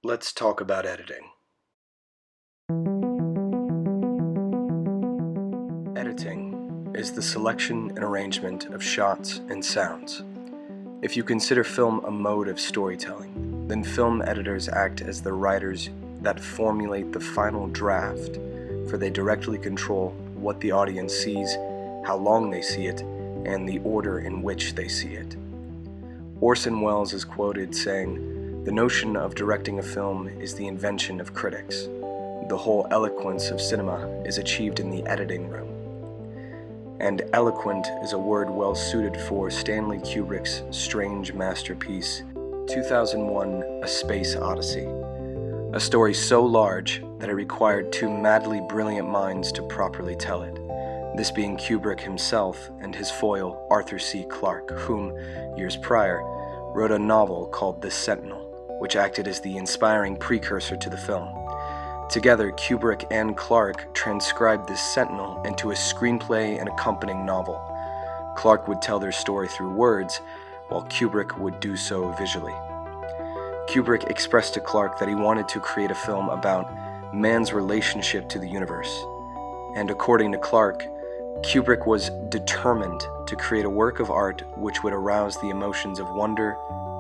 Let's talk about editing. Editing is the selection and arrangement of shots and sounds. If you consider film a mode of storytelling, then film editors act as the writers that formulate the final draft, for they directly control what the audience sees, how long they see it, and the order in which they see it. Orson Welles is quoted saying, "The notion of directing a film is the invention of critics. The whole eloquence of cinema is achieved in the editing room." And eloquent is a word well suited for Stanley Kubrick's strange masterpiece, 2001: A Space Odyssey, a story so large that it required two madly brilliant minds to properly tell it, this being Kubrick himself and his foil Arthur C. Clarke, whom, years prior, wrote a novel called The Sentinel, which acted as the inspiring precursor to the film. Together, Kubrick and Clarke transcribed this Sentinel into a screenplay and accompanying novel. Clarke would tell their story through words, while Kubrick would do so visually. Kubrick expressed to Clarke that he wanted to create a film about man's relationship to the universe. And according to Clarke, Kubrick was determined to create a work of art which would arouse the emotions of wonder,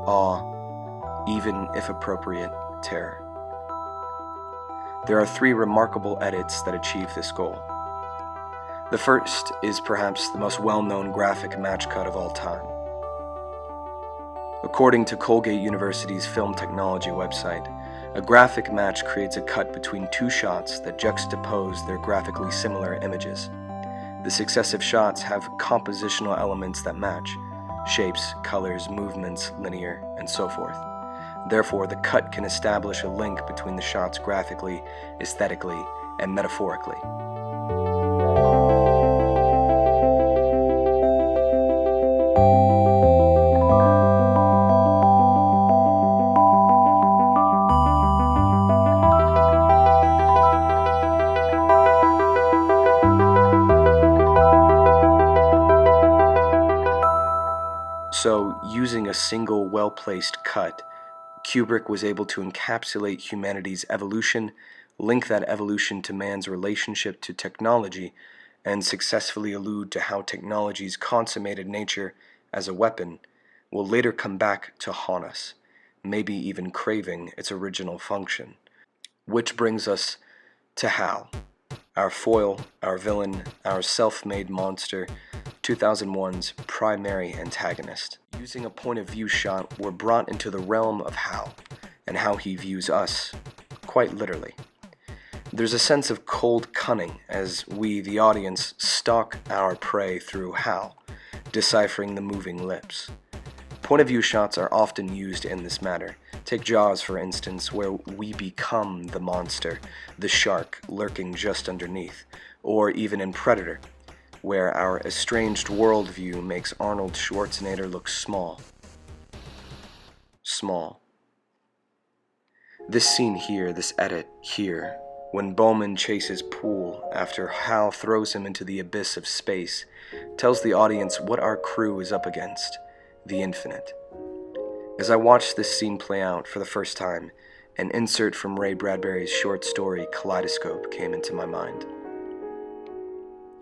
awe, even, if appropriate, terror. There are three remarkable edits that achieve this goal. The first is perhaps the most well-known graphic match cut of all time. According to Colgate University's film technology website, a graphic match creates a cut between two shots that juxtapose their graphically similar images. The successive shots have compositional elements that match: shapes, colors, movements, linear, and so forth. Therefore, the cut can establish a link between the shots graphically, aesthetically, and metaphorically. So, using a single well-placed cut, Kubrick was able to encapsulate humanity's evolution, link that evolution to man's relationship to technology, and successfully allude to how technology's consummated nature as a weapon will later come back to haunt us, maybe even craving its original function. Which brings us to Hal, our foil, our villain, our self-made monster, 2001's primary antagonist. Using a point-of-view shot, we're brought into the realm of Hal, and how he views us, quite literally. There's a sense of cold cunning as we, the audience, stalk our prey through Hal, deciphering the moving lips. Point-of-view shots are often used in this manner. Take Jaws, for instance, where we become the monster, the shark lurking just underneath, or even in Predator, where our estranged worldview makes Arnold Schwarzenegger look small. Small. This scene here, this edit here, when Bowman chases Poole after Hal throws him into the abyss of space, tells the audience what our crew is up against: the infinite. As I watched this scene play out for the first time, an insert from Ray Bradbury's short story Kaleidoscope came into my mind.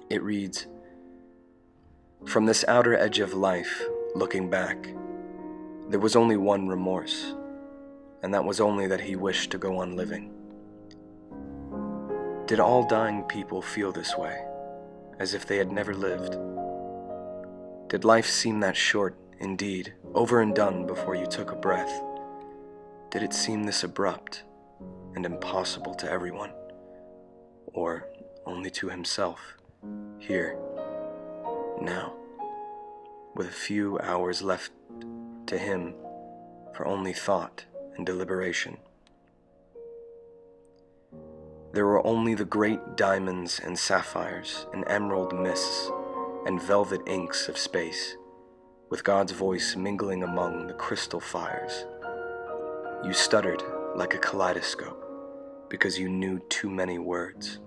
It reads, "From this outer edge of life, looking back, there was only one remorse, and that was only that he wished to go on living. Did all dying people feel this way, as if they had never lived? Did life seem that short, indeed, over and done before you took a breath? Did it seem this abrupt and impossible to everyone, or only to himself, here, now, with a few hours left to him for only thought and deliberation? There were only the great diamonds and sapphires and emerald mists and velvet inks of space, with God's voice mingling among the crystal fires. You stuttered like a kaleidoscope because you knew too many words.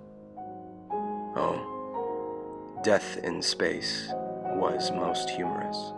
Oh, death in space was most humorous."